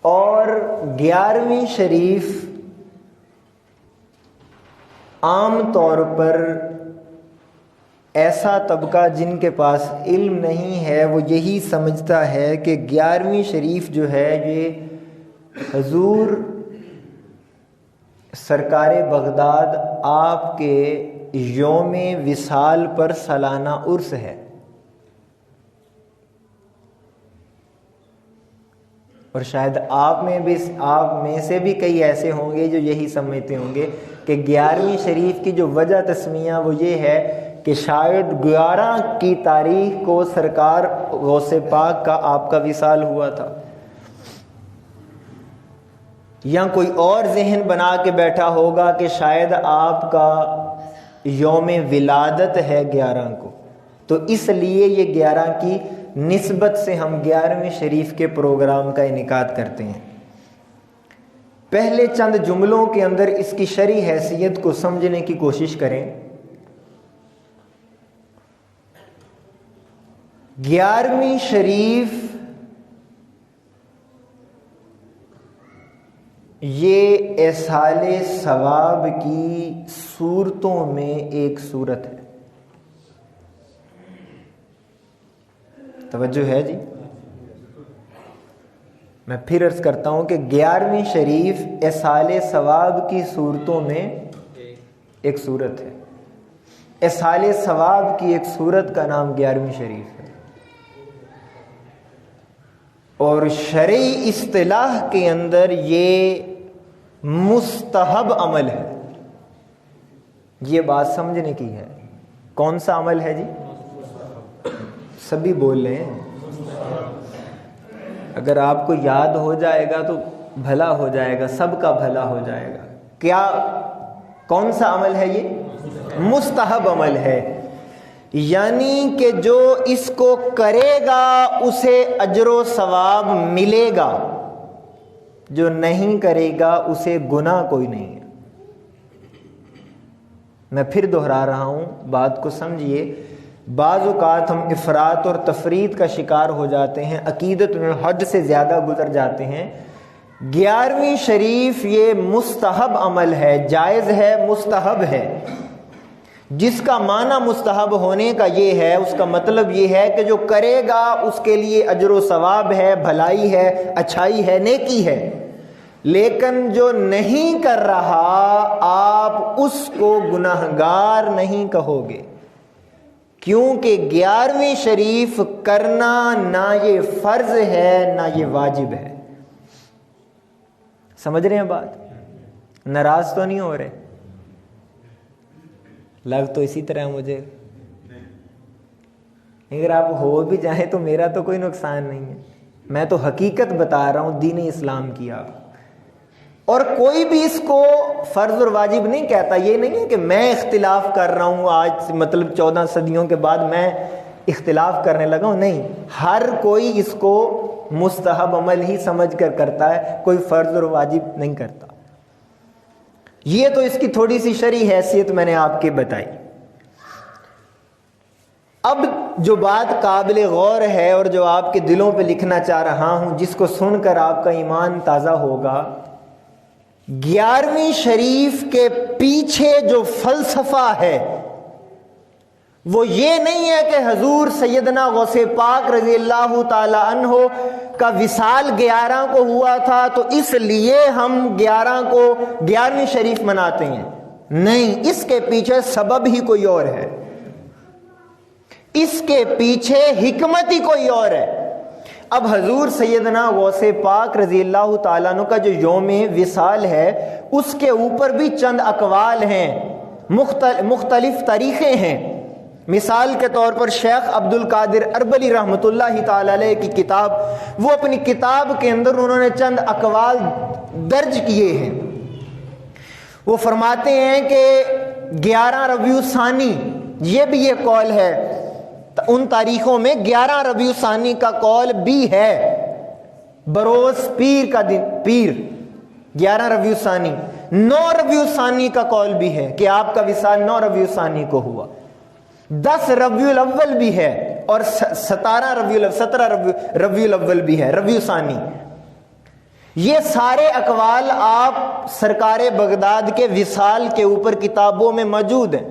اور 11ویں شریف عام طور پر ایسا طبقہ جن کے پاس علم نہیں ہے وہ یہی سمجھتا ہے کہ 11ویں شریف جو ہے یہ حضور سرکار بغداد آپ کے یوم وصال پر سالانہ عرس ہے، اور شاید آپ میں سے بھی کئی ایسے ہوں گے جو یہی سمجھتے ہوں گے کہ 11ویں شریف کی جو وجہ تسمیہ وہ یہ ہے کہ شاید 11 کی تاریخ کو سرکار غوث پاک کا آپ کا وصال ہوا تھا، یا کوئی اور ذہن بنا کے بیٹھا ہوگا کہ شاید آپ کا یوم ولادت ہے 11 کو، تو اس لیے یہ 11 کی نسبت سے ہم 11ویں شریف کے پروگرام کا انعقاد کرتے ہیں۔ پہلے چند جملوں کے اندر اس کی شرعی حیثیت کو سمجھنے کی کوشش کریں۔ 11ویں شریف یہ ایصال ثواب کی صورتوں میں ایک صورت ہے۔ توجہ ہے جی؟ میں پھر عرض کرتا ہوں کہ 11ویں شریف ایصال ثواب کی صورتوں میں ایک صورت ہے۔ ایصال ثواب کی ایک صورت کا نام 11ویں شریف ہے، اور شرعی اصطلاح کے اندر یہ مستحب عمل ہے۔ یہ بات سمجھنے کی ہے۔ کون سا عمل ہے جی؟ سبھی بول رہے ہیں۔ اگر آپ کو یاد ہو جائے گا تو بھلا ہو جائے گا، سب کا بھلا ہو جائے گا۔ کیا کون سا عمل ہے یہ؟ مستحب عمل ہے، یعنی کہ جو اس کو کرے گا اسے اجر و ثواب ملے گا، جو نہیں کرے گا اسے گناہ کوئی نہیں ہے۔ میں پھر دہرا رہا ہوں، بات کو سمجھیے۔ بعض اوقات ہم افراط اور تفرید کا شکار ہو جاتے ہیں، عقیدت میں حد سے زیادہ گزر جاتے ہیں۔ 11ویں شریف یہ مستحب عمل ہے، جائز ہے، مستحب ہے۔ جس کا معنی مستحب ہونے کا یہ ہے، اس کا مطلب یہ ہے کہ جو کرے گا اس کے لیے اجر و ثواب ہے، بھلائی ہے، اچھائی ہے، نیکی ہے۔ لیکن جو نہیں کر رہا آپ اس کو گناہگار نہیں کہو گے، کیونکہ 11ویں شریف کرنا نہ یہ فرض ہے نہ یہ واجب ہے۔ سمجھ رہے ہیں بات؟ ناراض تو نہیں ہو رہے؟ لگ تو اسی طرح مجھے، اگر آپ ہو بھی جائیں تو میرا تو کوئی نقصان نہیں ہے۔ میں تو حقیقت بتا رہا ہوں دین اسلام کی آپ، اور کوئی بھی اس کو فرض اور واجب نہیں کہتا۔ یہ نہیں ہے کہ میں اختلاف کر رہا ہوں آج، مطلب 14 صدیوں کے بعد میں اختلاف کرنے لگا ہوں، نہیں۔ ہر کوئی اس کو مستحب عمل ہی سمجھ کر کرتا ہے، کوئی فرض اور واجب نہیں کرتا۔ یہ تو اس کی تھوڑی سی شرعی حیثیت میں نے آپ کے بتائی۔ اب جو بات قابل غور ہے اور جو آپ کے دلوں پہ لکھنا چاہ رہا ہوں، جس کو سن کر آپ کا ایمان تازہ ہوگا، 11ویں شریف کے پیچھے جو فلسفہ ہے وہ یہ نہیں ہے کہ حضور سیدنا غوث پاک رضی اللہ تعالی عنہ کا وصال 11 کو ہوا تھا تو اس لیے ہم 11 کو 11ویں شریف مناتے ہیں۔ نہیں، اس کے پیچھے سبب ہی کوئی اور ہے، اس کے پیچھے حکمت ہی کوئی اور ہے۔ اب حضور سیدنا غوث پاک رضی اللہ تعالیٰ عنہ کا جو یوم وصال ہے اس کے اوپر بھی چند اقوال ہیں، مختلف طریقے ہیں۔ مثال کے طور پر شیخ عبد القادر اربلی رحمۃ اللہ تعالی علیہ کی کتاب، وہ اپنی کتاب کے اندر انہوں نے چند اقوال درج کیے ہیں۔ وہ فرماتے ہیں کہ 11 ربیع الثانی، یہ بھی یہ قول ہے، ان تاریخوں میں 11 ربیع الثانی کا قول بھی ہے، بروز پیر کا دن، پیر 11 ربیع الثانی۔ 9 ربیع الثانی کا قول بھی ہے کہ آپ کا وصال 9 ربیع الثانی کو ہوا۔ 10 ربیع الاول بھی ہے، اور 17 ربیع الاول بھی ہے، ربیع الثانی۔ یہ سارے اقوال آپ سرکار بغداد کے وصال کے اوپر کتابوں میں موجود ہیں،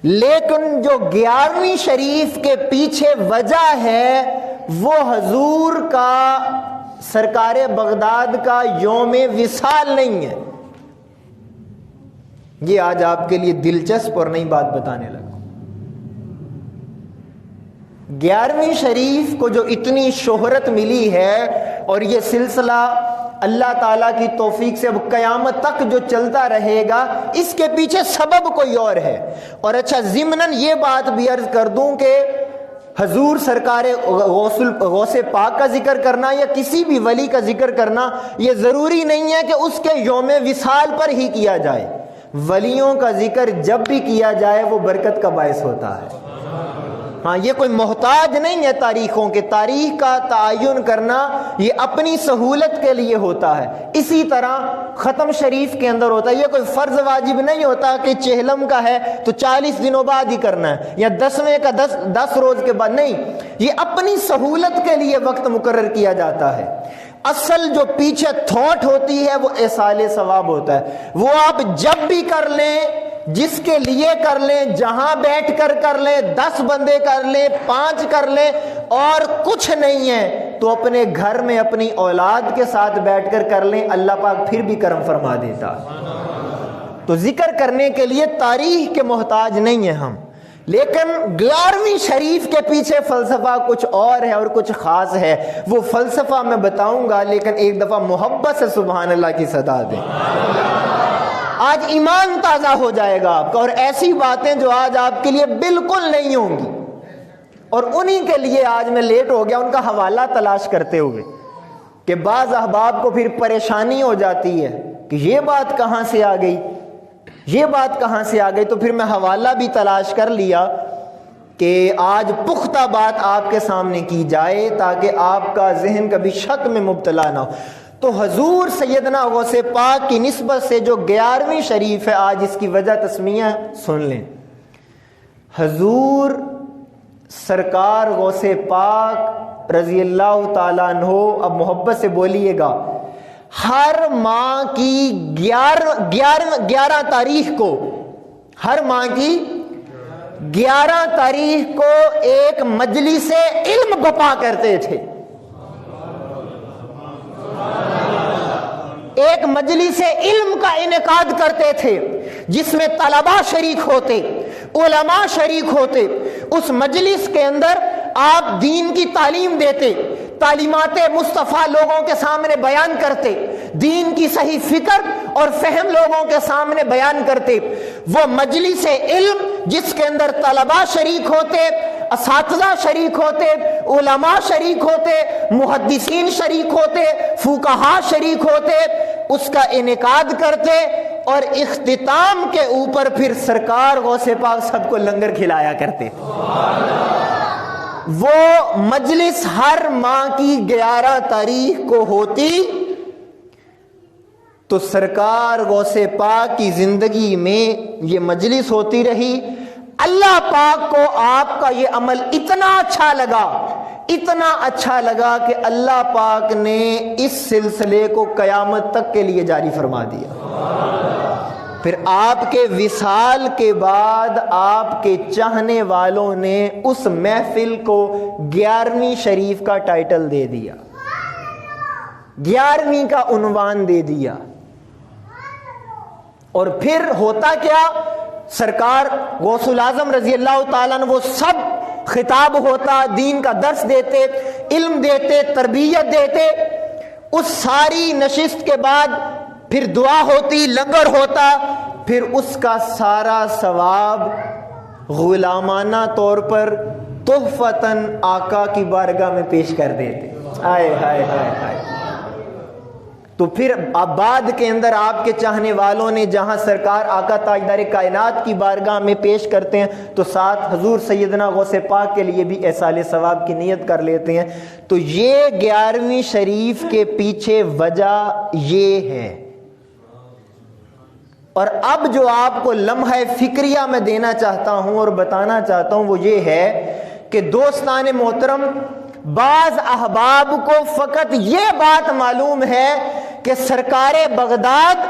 لیکن جو 11ویں شریف کے پیچھے وجہ ہے وہ حضور کا سرکار بغداد کا یوم وصال نہیں ہے۔ یہ آج آپ کے لیے دلچسپ اور نئی بات بتانے لگا۔ 11ویں شریف کو جو اتنی شہرت ملی ہے اور یہ سلسلہ اللہ تعالیٰ کی توفیق سے اب قیامت تک جو چلتا رہے گا، اس کے پیچھے سبب کوئی اور ہے۔ اور اچھا ضمناً یہ بات بھی عرض کر دوں کہ حضور سرکار غوث پاک کا ذکر کرنا یا کسی بھی ولی کا ذکر کرنا یہ ضروری نہیں ہے کہ اس کے یوم وصال پر ہی کیا جائے۔ ولیوں کا ذکر جب بھی کیا جائے وہ برکت کا باعث ہوتا ہے۔ ہاں، یہ کوئی محتاج نہیں ہے تاریخوں کے، تاریخ کا تعین کرنا یہ اپنی سہولت کے لیے ہوتا ہے۔ اسی طرح ختم شریف کے اندر ہوتا ہے، یہ کوئی فرض واجب نہیں ہوتا کہ چہلم کا ہے تو 40 دنوں بعد ہی کرنا ہے یا 10ویں کا 10 روز کے بعد، نہیں، یہ اپنی سہولت کے لیے وقت مقرر کیا جاتا ہے۔ اصل جو پیچھے تھوٹ ہوتی ہے وہ ایصال ثواب ہوتا ہے، وہ آپ جب بھی کر لیں، جس کے لیے کر لیں، جہاں بیٹھ کر لیں، 10 بندے کر لیں، 5 کر لیں، اور کچھ نہیں ہے تو اپنے گھر میں اپنی اولاد کے ساتھ بیٹھ کر لیں، اللہ پاک پھر بھی کرم فرما دیتا ہے۔ تو ذکر کرنے کے لیے تاریخ کے محتاج نہیں ہیں ہم، لیکن 11ویں شریف کے پیچھے فلسفہ کچھ اور ہے اور کچھ خاص ہے۔ وہ فلسفہ میں بتاؤں گا، لیکن ایک دفعہ محبت سے سبحان اللہ کی صدا دیں۔ آج ایمان تازہ ہو جائے گا آپ کا، اور ایسی باتیں جو آج آپ کے لیے بالکل نہیں ہوں گی، اور انہی کے لیے آج میں لیٹ ہو گیا ان کا حوالہ تلاش کرتے ہوئے، کہ بعض احباب کو پھر پریشانی ہو جاتی ہے کہ یہ بات کہاں سے آ گئی، یہ بات کہاں سے آ گئی، تو پھر میں حوالہ بھی تلاش کر لیا کہ آج پختہ بات آپ کے سامنے کی جائے تاکہ آپ کا ذہن کبھی شک میں مبتلا نہ ہو۔ تو حضور سیدنا غوث پاک کی نسبت سے جو 11ویں شریف ہے، آج اس کی وجہ تسمیہ سن لیں۔ حضور سرکار غوث پاک رضی اللہ تعالیٰ عنہ، اب محبت سے بولیے گا، ہر ماہ کی 11 تاریخ کو، ہر ماہ کی 11 تاریخ کو ایک مجلس علم بپا کرتے تھے۔ ایک مجلس علم کا انعقاد کرتے تھے جس میں طلباء شریک ہوتے، علماء شریک ہوتے۔ اس مجلس کے اندر آپ دین کی تعلیم دیتے، تعلیمات مصطفیٰ لوگوں کے سامنے بیان کرتے، دین کی صحیح فکر اور فہم لوگوں کے سامنے بیان کرتے۔ وہ مجلس علم جس کے اندر طلباء شریک ہوتے، اساتذہ شریک ہوتے، علماء شریک ہوتے، محدثین شریک ہوتے، فقہاء شریک ہوتے، اس کا انعقاد کرتے، اور اختتام کے اوپر پھر سرکار غوث پاک سب کو لنگر کھلایا کرتے۔ وہ مجلس ہر ماہ کی 11 تاریخ کو ہوتی، تو سرکار غوث پاک کی زندگی میں یہ مجلس ہوتی رہی۔ اللہ پاک کو آپ کا یہ عمل اتنا اچھا لگا، اتنا اچھا لگا کہ اللہ پاک نے اس سلسلے کو قیامت تک کے لیے جاری فرما دیا۔ پھر آپ کے وصال کے بعد آپ کے چاہنے والوں نے اس محفل کو 11ویں شریف کا ٹائٹل دے دیا، 11ویں کا عنوان دے دیا۔ اور پھر ہوتا کیا، سرکار غوث الاعظم رضی اللہ تعالیٰ عنہ وہ سب خطاب ہوتا، دین کا درس دیتے، علم دیتے، تربیت دیتے۔ اس ساری نشست کے بعد پھر دعا ہوتی، لنگر ہوتا، پھر اس کا سارا ثواب غلامانہ طور پر تحفتاً آقا کی بارگاہ میں پیش کر دیتے۔ ہائے ہائے ہائے ہائے۔ تو پھر بعد کے اندر آپ کے چاہنے والوں نے جہاں سرکار آقا تاجدار کائنات کی بارگاہ میں پیش کرتے ہیں تو ساتھ حضور سیدنا غوث پاک کے لیے بھی ایصال ثواب کی نیت کر لیتے ہیں۔ تو یہ 11ویں شریف کے پیچھے وجہ یہ ہے۔ اور اب جو آپ کو لمحہ فکریہ میں دینا چاہتا ہوں اور بتانا چاہتا ہوں وہ یہ ہے کہ دوستان محترم، بعض احباب کو فقط یہ بات معلوم ہے کہ سرکار بغداد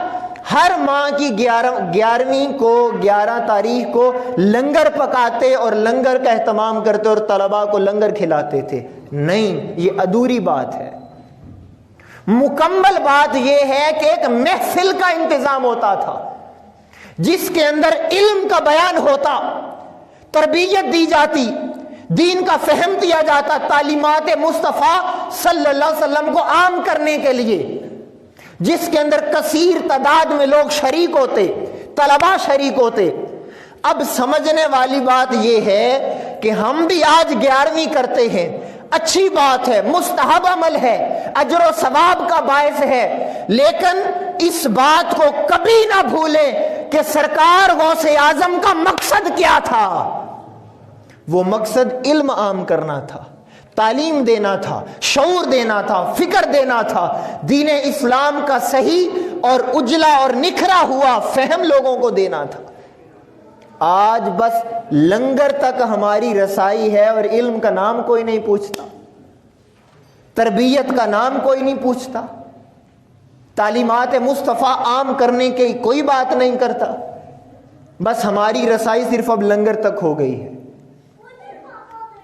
ہر ماہ کی 11 تاریخ کو لنگر پکاتے اور لنگر کا اہتمام کرتے اور طلباء کو لنگر کھلاتے تھے. نہیں، یہ ادھوری بات ہے. مکمل بات یہ ہے کہ ایک محفل کا انتظام ہوتا تھا جس کے اندر علم کا بیان ہوتا، تربیت دی جاتی، دین کا فہم دیا جاتا، تعلیمات مصطفیٰ صلی اللہ علیہ وسلم کو عام کرنے کے لیے، جس کے اندر کثیر تعداد میں لوگ شریک ہوتے، طلباء شریک ہوتے. اب سمجھنے والی بات یہ ہے کہ ہم بھی آج 11ویں کرتے ہیں، اچھی بات ہے، مستحب عمل ہے، اجر و ثواب کا باعث ہے، لیکن اس بات کو کبھی نہ بھولیں کہ سرکار غوث اعظم کا مقصد کیا تھا. وہ مقصد علم عام کرنا تھا، تعلیم دینا تھا، شعور دینا تھا، فکر دینا تھا، دین اسلام کا صحیح اور اجلا اور نکھرا ہوا فہم لوگوں کو دینا تھا. آج بس لنگر تک ہماری رسائی ہے اور علم کا نام کوئی نہیں پوچھتا، تربیت کا نام کوئی نہیں پوچھتا، تعلیمات مصطفیٰ عام کرنے کی کوئی بات نہیں کرتا. بس ہماری رسائی صرف اب لنگر تک ہو گئی ہے.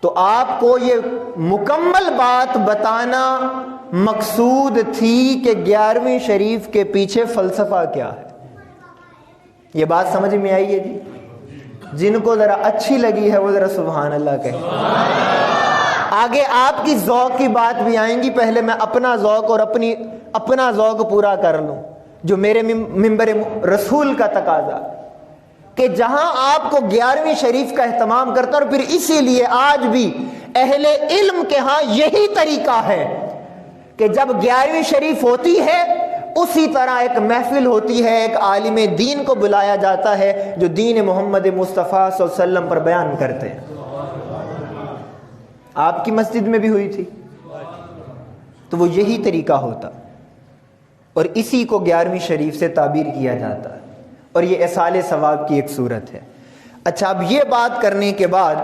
تو آپ کو یہ مکمل بات بتانا مقصود تھی کہ 11ویں شریف کے پیچھے فلسفہ کیا ہے. یہ بات سمجھ میں آئی ہے جی؟ جن کو ذرا اچھی لگی ہے وہ ذرا سبحان اللہ کہیں. آگے آپ کی ذوق کی بات بھی آئیں گی، پہلے میں اپنا ذوق اور اپنا ذوق پورا کر لوں جو میرے منبر رسول کا تقاضا کہ جہاں آپ کو 11ویں شریف کا اہتمام کرتا، اور پھر اسی لیے آج بھی اہل علم کے ہاں یہی طریقہ ہے کہ جب 11ویں شریف ہوتی ہے اسی طرح ایک محفل ہوتی ہے، ایک عالم دین کو بلایا جاتا ہے جو دین محمد مصطفیٰ صلی اللہ علیہ وسلم پر بیان کرتے ہیں. آپ کی مسجد میں بھی ہوئی تھی تو وہ یہی طریقہ ہوتا اور اسی کو 11ویں شریف سے تعبیر کیا جاتا ہے، اور یہ اصال ثواب کی ایک صورت ہے. اچھا، اب یہ بات کرنے کے بعد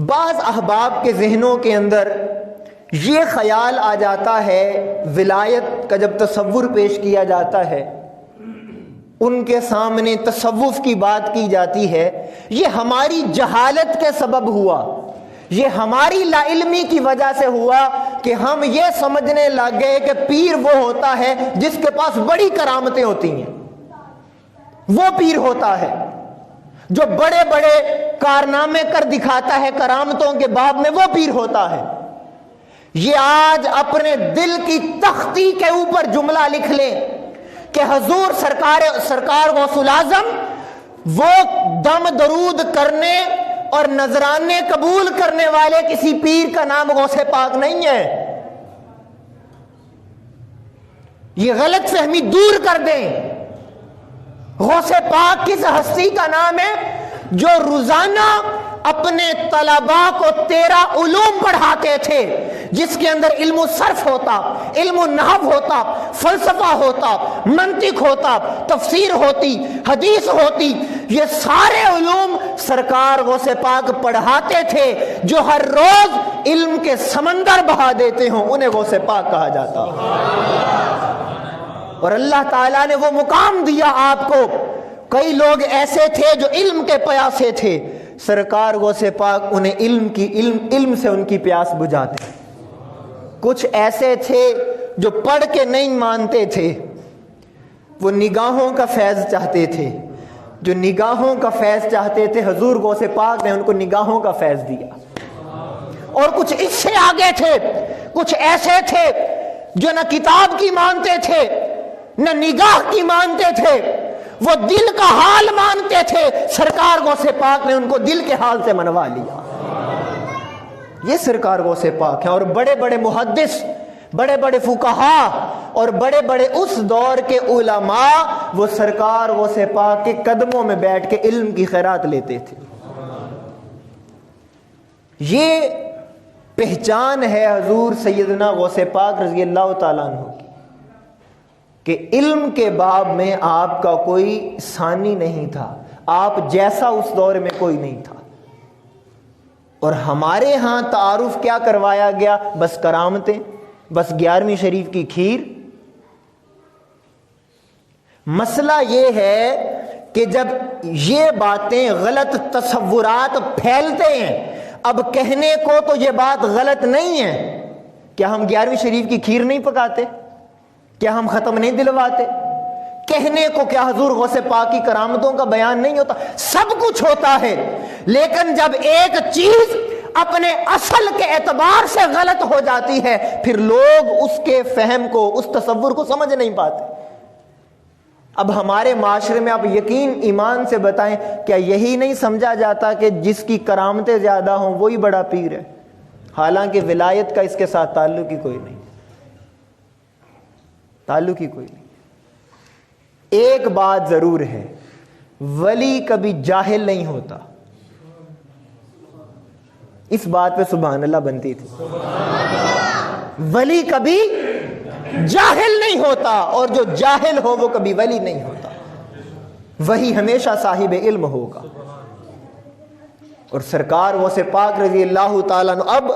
بعض احباب کے ذہنوں کے اندر یہ خیال آ جاتا ہے، ولایت کا جب تصور پیش کیا جاتا ہے، ان کے سامنے تصوف کی بات کی جاتی ہے، یہ ہماری جہالت کے سبب ہوا، یہ ہماری لا علمی کی وجہ سے ہوا کہ ہم یہ سمجھنے لگ گئے کہ پیر وہ ہوتا ہے جس کے پاس بڑی کرامتیں ہوتی ہیں، وہ پیر ہوتا ہے جو بڑے بڑے کارنامے کر دکھاتا ہے کرامتوں کے باب میں، وہ پیر ہوتا ہے. یہ آج اپنے دل کی تختی کے اوپر جملہ لکھ لیں کہ حضور سرکار غوث الاعظم وہ دم درود کرنے اور نذرانے قبول کرنے والے کسی پیر کا نام غوث پاک نہیں ہے. یہ غلط فہمی دور کر دیں. غوث پاک کس ہستی کا نام ہے جو روزانہ اپنے طلباء کو 13 علوم پڑھاتے تھے، جس کے اندر علم صرف ہوتا، علم نحو ہوتا، فلسفہ ہوتا، منطق ہوتا، تفسیر ہوتی، حدیث ہوتی. یہ سارے علوم سرکار غوث پاک پڑھاتے تھے. جو ہر روز علم کے سمندر بہا دیتے ہوں انہیں غوث پاک کہا جاتا. اور اللہ تعالیٰ نے وہ مقام دیا آپ کو. کئی لوگ ایسے تھے جو علم کے پیاسے تھے، سرکار غوث پاک انہیں علم سے ان کی پیاس بجھاتے. کچھ ایسے تھے جو پڑھ کے نہیں مانتے تھے، وہ نگاہوں کا فیض چاہتے تھے. جو نگاہوں کا فیض چاہتے تھے حضور غوث پاک نے ان کو نگاہوں کا فیض دیا. اور کچھ اس سے آگے تھے، کچھ ایسے تھے جو نہ کتاب کی مانتے تھے نہ نگاہ کی مانتے تھے، وہ دل کا حال مانتے تھے. سرکار غوث پاک نے ان کو دل کے حال سے منوا لیا. یہ سرکار غوث پاک ہیں. اور بڑے بڑے محدث، بڑے بڑے فقہا اور بڑے بڑے اس دور کے علماء وہ سرکار غوث پاک کے قدموں میں بیٹھ کے علم کی خیرات لیتے تھے. یہ پہچان ہے حضور سیدنا غوث پاک رضی اللہ تعالیٰ عنہ کی کہ علم کے باب میں آپ کا کوئی ثانی نہیں تھا، آپ جیسا اس دور میں کوئی نہیں تھا. اور ہمارے ہاں تعارف کیا کروایا گیا؟ بس کرامتیں، بس 11ویں شریف کی کھیر، مسئلہ یہ ہے کہ جب یہ باتیں غلط تصورات پھیلتے ہیں، اب کہنے کو تو یہ بات غلط نہیں ہے، کیا ہم 11ویں شریف کی کھیر نہیں پکاتے؟ کیا ہم ختم نہیں دلواتے؟ کہنے کو کیا حضور غوث پاک کی کرامتوں کا بیان نہیں ہوتا؟ سب کچھ ہوتا ہے، لیکن جب ایک چیز اپنے اصل کے اعتبار سے غلط ہو جاتی ہے پھر لوگ اس کے فہم کو، اس تصور کو سمجھ نہیں پاتے۔ اب ہمارے معاشرے میں آپ یقین ایمان سے بتائیں، کیا یہی نہیں سمجھا جاتا کہ جس کی کرامتیں زیادہ ہوں وہی بڑا پیر ہے؟ حالانکہ ولایت کا اس کے ساتھ تعلق ہی کوئی نہیں، تعلق ہی کوئی نہیں۔ ایک بات ضرور ہے، ولی کبھی جاہل نہیں ہوتا، اس بات پہ سبحان اللہ بنتی تھی۔ ولی کبھی جاہل نہیں ہوتا، اور جو جاہل ہو وہ کبھی ولی نہیں ہوتا، وہی ہمیشہ صاحب علم ہوگا۔ اور سرکار غوث پاک رضی اللہ تعالیٰ عنہ، اب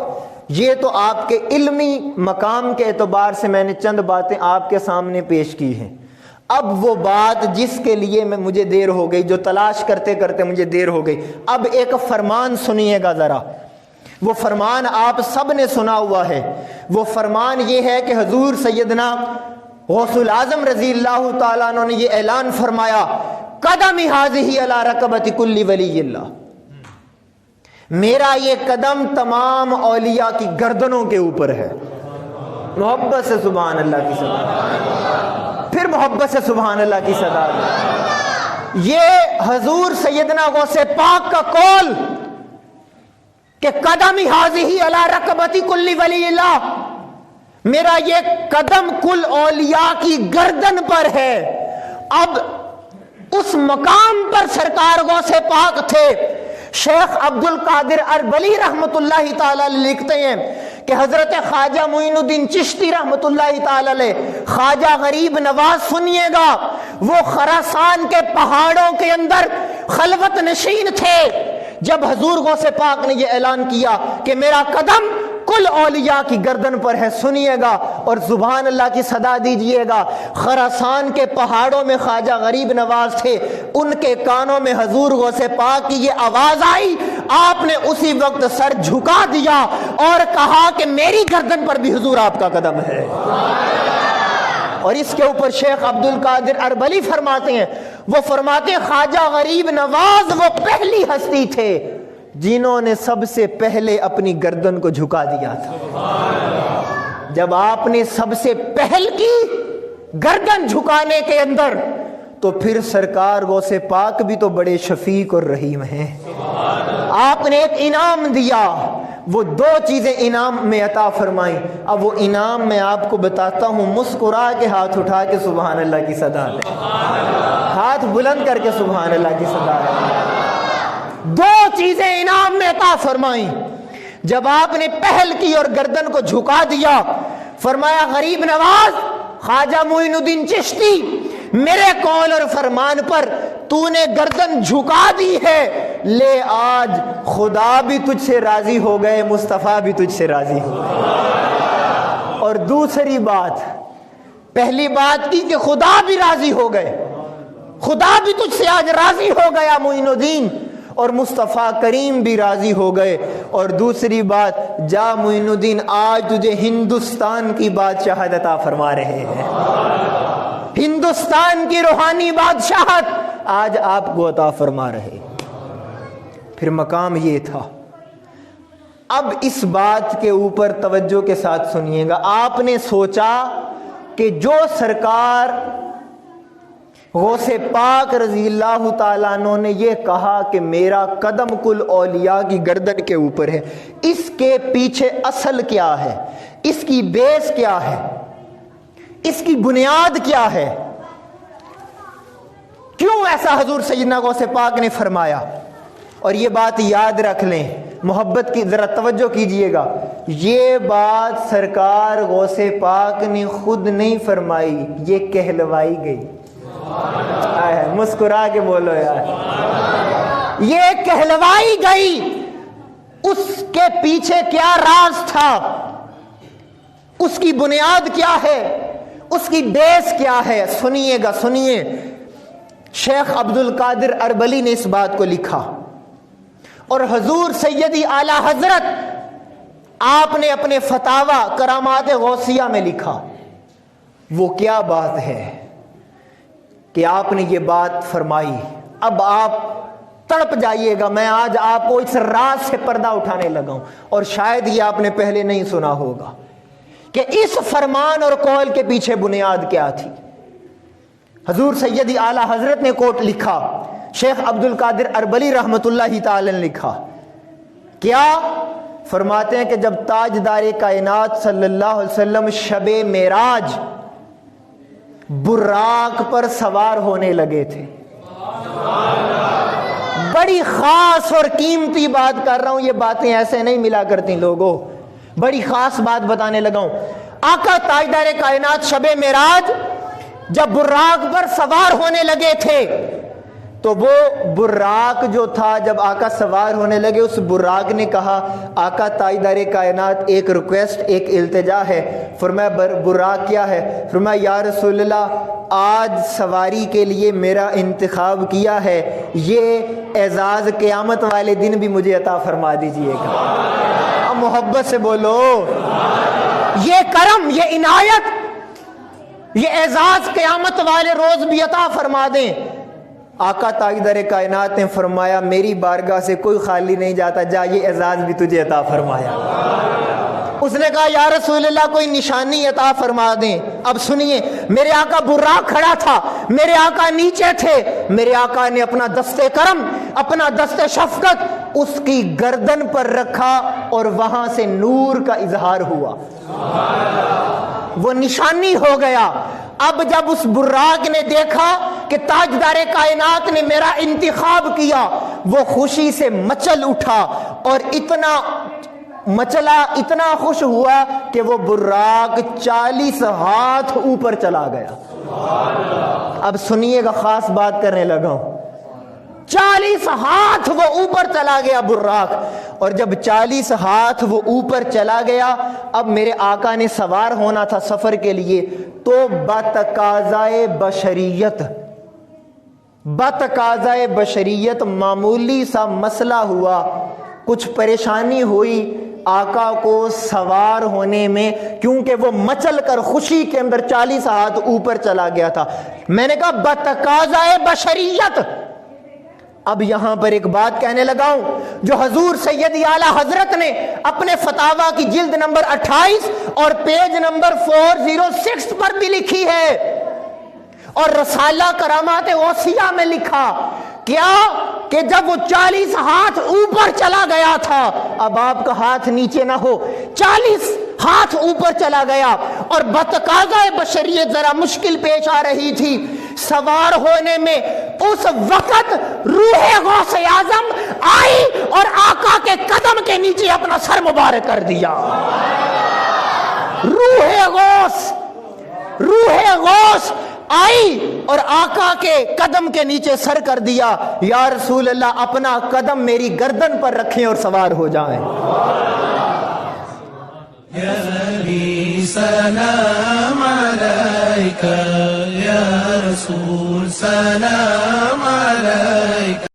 یہ تو آپ کے علمی مقام کے اعتبار سے میں نے چند باتیں آپ کے سامنے پیش کی ہیں۔ اب وہ بات جس کے لیے مجھے دیر ہو گئی، جو تلاش کرتے کرتے مجھے دیر ہو گئی، اب ایک فرمان سنیے گا ذرا۔ وہ فرمان آپ سب نے سنا ہوا ہے۔ وہ فرمان یہ ہے کہ حضور سیدنا غوث العظم رضی اللہ تعالیٰ عنہ نے یہ اعلان فرمایا، قدم ھذہ علی رکبۃ کل ولی اللہ، میرا یہ قدم تمام اولیاء کی گردنوں کے اوپر ہے۔ محبت سے سبحان اللہ کی صدا، پھر محبت سے سبحان اللہ کی صدا۔ یہ حضور سیدنا غوث پاک کا قول کہ قدم ھذہ علی رکبۃ کل ولی اللہ، میرا یہ قدم کل اولیاء کی گردن پر ہے۔ اب اس مقام پر سرکار غوث پاک تھے۔ شیخ عبد القادر اربلی رحمت اللہ تعالی علیہ لکھتے ہیں کہ حضرت خواجہ معین الدین چشتی رحمت اللہ تعالی علیہ، خواجہ غریب نواز سنیے گا، وہ خراسان کے پہاڑوں کے اندر خلوت نشین تھے جب حضور غوث پاک نے یہ اعلان کیا کہ میرا قدم کل اولیاء کی گردن پر ہے۔ سنیے گا اور سبحان اللہ کی صدا دیجئے گا۔ خراسان کے پہاڑوں میں خواجہ غریب نواز تھے، ان کے کانوں میں حضور غوث پاک کی یہ آواز آئی، آپ نے اسی وقت سر جھکا دیا اور کہا کہ میری گردن پر بھی حضور آپ کا قدم ہے۔ اور اس کے اوپر شیخ عبد القادر اربلی فرماتے ہیں، وہ فرماتے ہیں خواجہ غریب نواز وہ پہلی ہستی تھے جنہوں نے سب سے پہلے اپنی گردن کو جھکا دیا تھا۔ جب آپ نے سب سے پہل کی گردن جھکانے کے اندر، تو پھر سرکار غوث پاک بھی تو بڑے شفیق اور رحیم ہیں۔ آپ نے ایک انعام دیا، وہ دو چیزیں انعام میں عطا فرمائیں۔ اب وہ انعام میں آپ کو بتاتا ہوں، مسکرا کے ہاتھ اٹھا کے سبحان اللہ کی صدا ہے، ہاتھ بلند کر کے سبحان اللہ کی صدا ہے۔ دو چیزیں انعام میں عطا فرمائیں جب آپ نے پہل کی اور گردن کو جھکا دیا۔ فرمایا غریب نواز، خواجہ معین الدین چشتی، میرے قول اور فرمان پر تو نے گردن جھکا دی ہے، لے آج خدا بھی تجھ سے راضی ہو گئے، مصطفیٰ بھی تجھ سے راضی ہو گئے۔ اور دوسری بات، پہلی بات کی کہ خدا بھی راضی ہو گئے، خدا بھی تجھ سے آج راضی ہو گیا معین الدین، اور مصطفیٰ کریم بھی راضی ہو گئے۔ اور دوسری بات، جا معین الدین، آج تجھے ہندوستان کی بادشاہت عطا فرما رہے ہیں، ہندوستان کی روحانی بادشاہت آج آپ کو عطا فرما رہے۔ پھر مقام یہ تھا۔ اب اس بات کے اوپر توجہ کے ساتھ سنیے گا، آپ نے سوچا کہ جو سرکار غوث پاک رضی اللہ تعالیٰ عنہ نے یہ کہا کہ میرا قدم کل اولیاء کی گردن کے اوپر ہے، اس کے پیچھے اصل کیا ہے، اس کی بیس کیا ہے، اس کی بنیاد کیا ہے، کیوں ایسا حضور سیدنا غوث پاک نے فرمایا؟ اور یہ بات یاد رکھ لیں، محبت کی ذرا توجہ کیجئے گا، یہ بات سرکار غوث پاک نے خود نہیں فرمائی، یہ کہلوائی گئی۔ مسکرا کے بولو یار، یہ کہلوائی گئی۔ اس کے پیچھے کیا راز تھا، اس کی بنیاد کیا ہے، اس کی بیس کیا ہے؟ سنیے گا، سنیے. شیخ عبد القادر اربلی نے اس بات کو لکھا اور حضور سیدی اعلی حضرت آپ نے اپنے فتاوی کرامات غوثیہ میں لکھا. وہ کیا بات ہے کہ آپ نے یہ بات فرمائی. اب آپ تڑپ جائیے گا. میں آج آپ کو اس راز سے پردہ اٹھانے لگا ہوں اور شاید یہ آپ نے پہلے نہیں سنا ہوگا کہ اس فرمان اور قول کے پیچھے بنیاد کیا تھی. حضور سیدی اعلی حضرت نے کوٹ لکھا، شیخ عبد القادر اربلی رحمت اللہ تعالی نے لکھا. کیا فرماتے ہیں کہ جب تاجدار کائنات صلی اللہ علیہ وسلم شب معراج براق پر سوار ہونے لگے تھے. بڑی خاص اور قیمتی بات کر رہا ہوں، یہ باتیں ایسے نہیں ملا کرتی لوگوں. بڑی خاص بات بتانے لگا ہوں. آقا تاجدار کائنات شب معراج جب براق پر سوار ہونے لگے تھے تو وہ براق جو تھا، جب آقا سوار ہونے لگے اس براق نے کہا آقا تاجدار کائنات ایک ریکویسٹ، ایک التجا ہے. فرمایا براق کیا ہے؟ فرمایا یا رسول اللہ آج سواری کے لیے میرا انتخاب کیا ہے، یہ اعزاز قیامت والے دن بھی مجھے عطا فرما دیجئے گا. اب محبت سے بولو، یہ کرم، یہ عنایت، یہ اعزاز قیامت والے روز بھی عطا فرما دیں. آقا تاجدار کائنات نے فرمایا میری بارگاہ سے کوئی خالی نہیں جاتا، جا یہ اعزاز بھی تجھے عطا فرمایا. اس نے کہا یا رسول اللہ کوئی نشانی عطا فرما دیں. اب سنیے، میرے آقا براق کھڑا تھا، میرے آقا نیچے تھے، میرے آقا نے اپنا دست کرم، اپنا دست شفقت اس کی گردن پر رکھا اور وہاں سے نور کا اظہار ہوا، وہ نشانی ہو گیا. اب جب اس براق نے دیکھا کہ تاجدار کائنات نے میرا انتخاب کیا، وہ خوشی سے مچل اٹھا اور اتنا خوش ہوا کہ وہ براق 40 ہاتھ اوپر چلا گیا. اب سنیے گا، خاص بات کرنے لگا ہوں. 40 ہاتھ وہ اوپر چلا گیا براق، اور جب 40 ہاتھ وہ اوپر چلا گیا، اب میرے آقا نے سوار ہونا تھا سفر کے لیے. تو بتقاضائے بشریت معمولی سا مسئلہ ہوا، کچھ پریشانی ہوئی آقا کو سوار ہونے میں، کیونکہ وہ مچل کر خوشی کے اندر 40 ہاتھ اوپر چلا گیا تھا. میں نے کہا بتقاضائے بشریت. اب یہاں پر ایک بات کہنے لگا ہوں جو حضور سیدی اعلی حضرت نے اپنے فتاوی کی جلد نمبر 28 اور پیج نمبر 406 پر بھی لکھی ہے، اور رسالہ کرامات غوثیہ میں لکھا. کیا کہ جب وہ 40 ہاتھ اوپر چلا گیا تھا، اب آپ کا ہاتھ نیچے نہ ہو، 40 ہاتھ اوپر چلا گیا اور بتقاضائے بشریت ذرا مشکل پیش آ رہی تھی سوار ہونے میں. اس وقت روح غوث اعظم آئی اور آقا کے قدم کے نیچے اپنا سر مبارک کر دیا. روح غوث آئی اور آقا کے قدم کے نیچے سر کر دیا. یا رسول اللہ اپنا قدم میری گردن پر رکھیں اور سوار ہو جائیں. یا نبی سلام علیکہ، یا رسول سلام علیکہ.